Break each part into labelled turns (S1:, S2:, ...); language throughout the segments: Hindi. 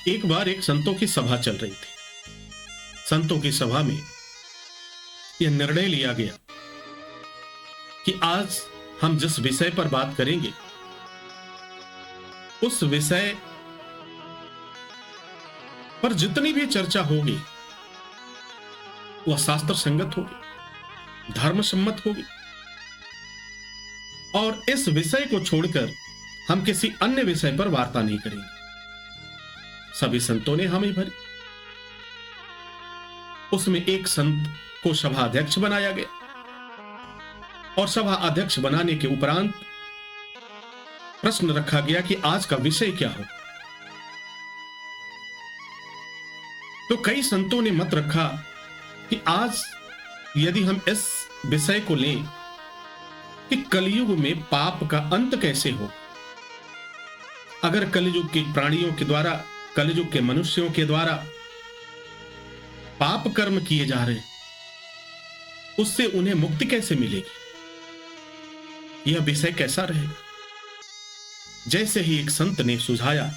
S1: एक बार एक संतों की सभा चल रही थी। संतों की सभा में यह निर्णय लिया गया कि आज हम जिस विषय पर बात करेंगे उस विषय पर जितनी भी चर्चा होगी वह शास्त्र संगत होगी, धर्म सम्मत होगी और इस विषय को छोड़कर हम किसी अन्य विषय पर वार्ता नहीं करेंगे। सभी संतों ने हामी भरी। उसमें एक संत को सभा अध्यक्ष बनाया गया और सभा अध्यक्ष बनाने के उपरांत प्रश्न रखा गया कि आज का विषय क्या हो। तो कई संतों ने मत रखा कि आज यदि हम इस विषय को लें कि कलयुग में पाप का अंत कैसे हो। अगर कलयुग के प्राणियों के द्वारा, कलयुग के मनुष्यों के द्वारा पाप कर्म किए जा रहे, उससे उन्हें मुक्ति कैसे मिलेगी, यह विषय कैसा रहेगा। जैसे ही एक संत ने सुझाया,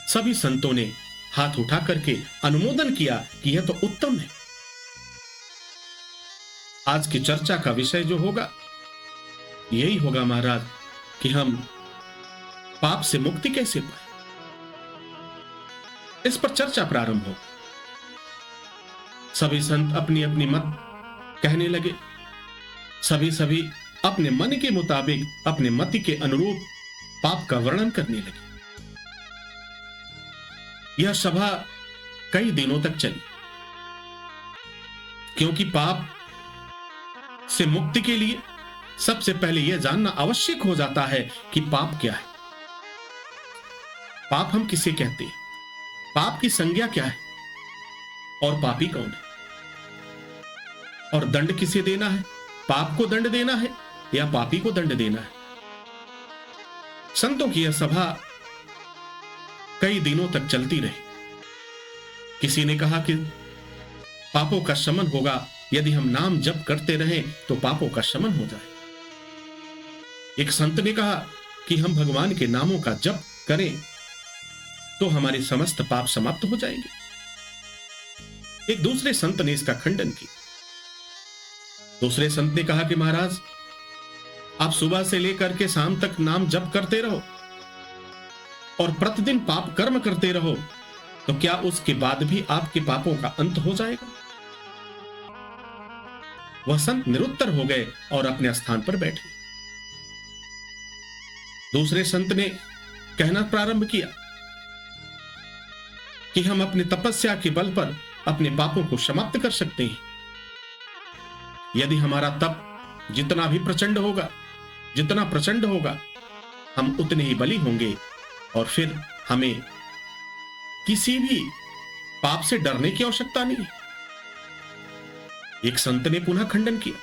S1: सभी संतों ने हाथ उठा करके अनुमोदन किया कि यह तो उत्तम है। आज की चर्चा का विषय जो होगा यही होगा महाराज कि हम पाप से मुक्ति कैसे पाए। इस पर चर्चा प्रारंभ हो। सभी संत अपनी अपनी मत कहने लगे। सभी अपने मन के मुताबिक, अपने मति के अनुरूप पाप का वर्णन करने लगे। यह सभा कई दिनों तक चली, क्योंकि पाप से मुक्ति के लिए सबसे पहले यह जानना आवश्यक हो जाता है कि पाप क्या है। पाप हम किसे कहते हैं, पाप की संज्ञा क्या है और पापी कौन है, और दंड किसे देना है। पाप को दंड देना है या पापी को दंड देना है। संतों की यह सभा कई दिनों तक चलती रही। किसी ने कहा कि पापों का शमन होगा यदि हम नाम जप करते रहें तो पापों का शमन हो जाए। एक संत ने कहा कि हम भगवान के नामों का जप करें तो हमारे समस्त पाप समाप्त हो जाएंगे। एक दूसरे संत ने इसका खंडन किया। दूसरे संत ने कहा कि महाराज, आप सुबह से लेकर के शाम तक नाम जप करते रहो और प्रतिदिन पाप कर्म करते रहो, तो क्या उसके बाद भी आपके पापों का अंत हो जाएगा। वह संत निरुत्तर हो गए और अपने स्थान पर बैठे। दूसरे संत ने कहना प्रारंभ किया कि हम अपनी तपस्या के बल पर अपने पापों को समाप्त कर सकते हैं। यदि हमारा तप जितना भी प्रचंड होगा, जितना प्रचंड होगा, हम उतने ही बली होंगे और फिर हमें किसी भी पाप से डरने की आवश्यकता नहीं है। एक संत ने पुनः खंडन किया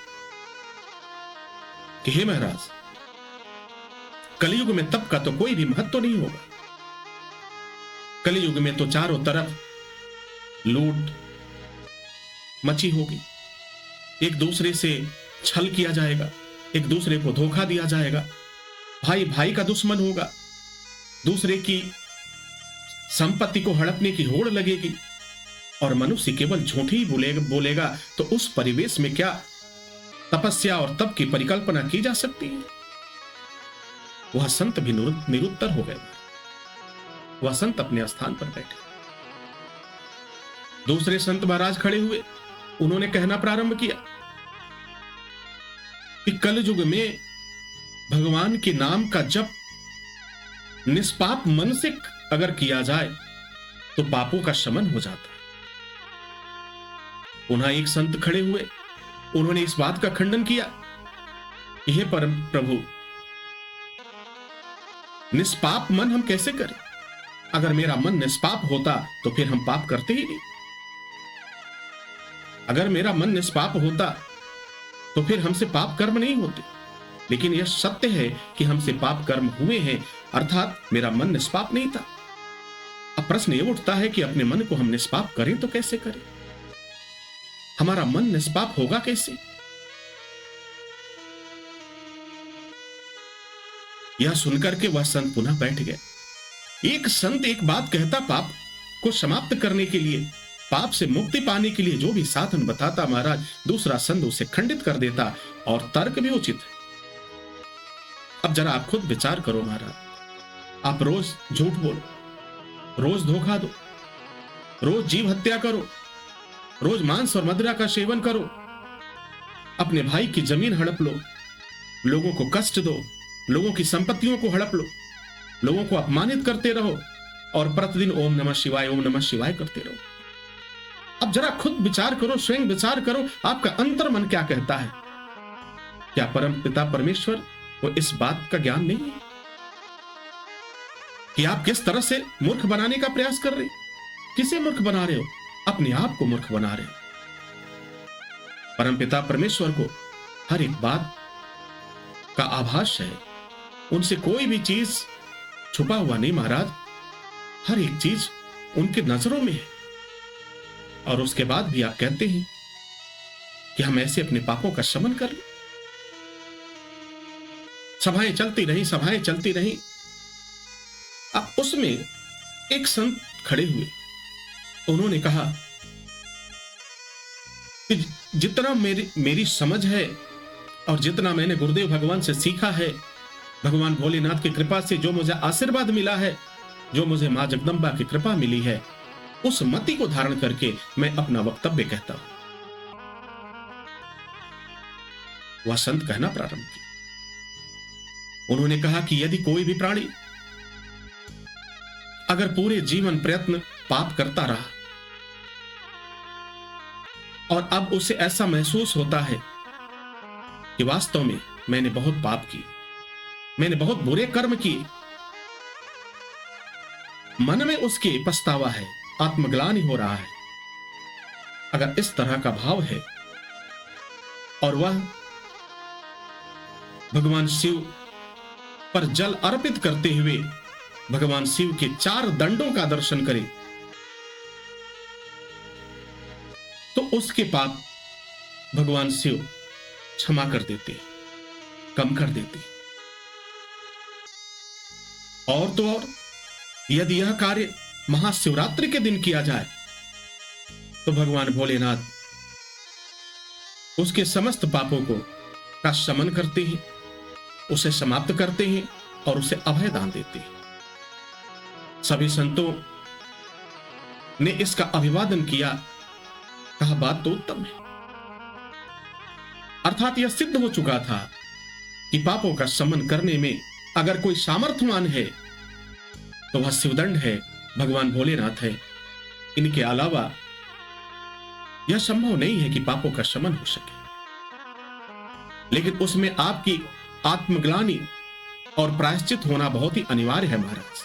S1: कि हे महाराज, कलयुग में तप का तो कोई भी महत्व नहीं होगा। कलयुग में तो चारों तरफ लूट मची होगी, एक दूसरे से छल किया जाएगा, एक दूसरे को धोखा दिया जाएगा, भाई भाई का दुश्मन होगा, दूसरे की संपत्ति को हड़पने की होड़ लगेगी और मनुष्य केवल झूठ ही बोलेगा। तो उस परिवेश में क्या तपस्या और तप की परिकल्पना की जा सकती है। वह संत भी निरुत्तर हो गए। वह संत अपने स्थान पर बैठे। दूसरे संत महाराज खड़े हुए। उन्होंने कहना प्रारंभ किया कि कलयुग में भगवान के नाम का जप निष्पाप मन से अगर किया जाए तो पापों का शमन हो जाता है। पुनः एक संत खड़े हुए। उन्होंने इस बात का खंडन किया, यह परम प्रभु, निष्पाप मन हम कैसे करें। अगर मेरा मन निष्पाप होता तो फिर हम पाप करते ही नहीं। अगर मेरा मन निष्पाप होता तो फिर हमसे पाप कर्म नहीं होते। लेकिन यह सत्य है कि हमसे पाप कर्म हुए हैं, अर्थात मेरा मन निष्पाप नहीं था। अब प्रश्न यह उठता है कि अपने मन को हम निष्पाप करें तो कैसे करें। हमारा मन निष्पाप होगा कैसे। यह सुनकर के वह संत पुनः बैठ गए। एक संत एक बात कहता, पाप को समाप्त करने के लिए, पाप से मुक्ति पाने के लिए जो भी साधन बताता महाराज, दूसरा संत उसे खंडित कर देता, और तर्क भी उचित है। अब जरा आप खुद विचार करो महाराज, आप रोज झूठ बोलो, रोज धोखा दो, रोज जीव हत्या करो, रोज मांस और मदिरा का सेवन करो, अपने भाई की जमीन हड़प लो, लोगों को कष्ट दो, लोगों की संपत्तियों को हड़प लो, लोगों को अपमानित करते रहो, और प्रतिदिन ओम नमः शिवाय, ओम नमः शिवाय करते रहो। अब जरा खुद विचार करो, स्वयं विचार करो, आपका अंतर मन क्या कहता है? क्या परम पिता परमेश्वर को इस बात का ज्ञान नहीं है कि आप किस तरह से मूर्ख बनाने का प्रयास कर रहे हो? किसे मूर्ख बना रहे हो? अपने आप को मूर्ख बना रहे हो। परम पिता परमेश्वर को हर एक बात का आभास है, उनसे कोई भी चीज छुपा हुआ नहीं महाराज, हर एक चीज उनके नजरों में है। और उसके बाद भी आप कहते हैं कि हम ऐसे अपने पापों का शमन कर लें। सभाएं चलती रही, सभाएं चलती रही। अब उसमें एक संत खड़े हुए, उन्होंने कहा कि जितना मेरी समझ है और जितना मैंने गुरुदेव भगवान से सीखा है, भगवान भोलेनाथ की कृपा से जो मुझे आशीर्वाद मिला है, जो मुझे मां जगदम्बा की कृपा मिली है, उस मति को धारण करके मैं अपना वक्तव्य कहता हूं। वह संत कहना प्रारंभ किया। उन्होंने कहा कि यदि कोई भी प्राणी अगर पूरे जीवन प्रयत्न पाप करता रहा और अब उसे ऐसा महसूस होता है कि वास्तव में मैंने बहुत पाप किए, मैंने बहुत बुरे कर्म किए, मन में उसके पछतावा है, आत्मग्लानि हो रहा है, अगर इस तरह का भाव है और वह भगवान शिव पर जल अर्पित करते हुए भगवान शिव के 4 दंडों का दर्शन करे, तो उसके पाप भगवान शिव क्षमा कर देते, कम कर देते। और तो और यदि यह कार्य महाशिवरात्रि के दिन किया जाए तो भगवान भोलेनाथ उसके समस्त पापों को का शमन करते हैं, उसे समाप्त करते हैं और उसे अभय दान देते हैं। सभी संतों ने इसका अभिवादन किया, कहा बात तो उत्तम है। अर्थात यह सिद्ध हो चुका था कि पापों का शमन करने में अगर कोई सामर्थ्यवान है तो वह शिवदंड है, भगवान भोलेनाथ है। इनके अलावा यह संभव नहीं है कि पापों का शमन हो सके। लेकिन उसमें आपकी आत्मग्लानि और प्रायश्चित होना बहुत ही अनिवार्य है महाराज।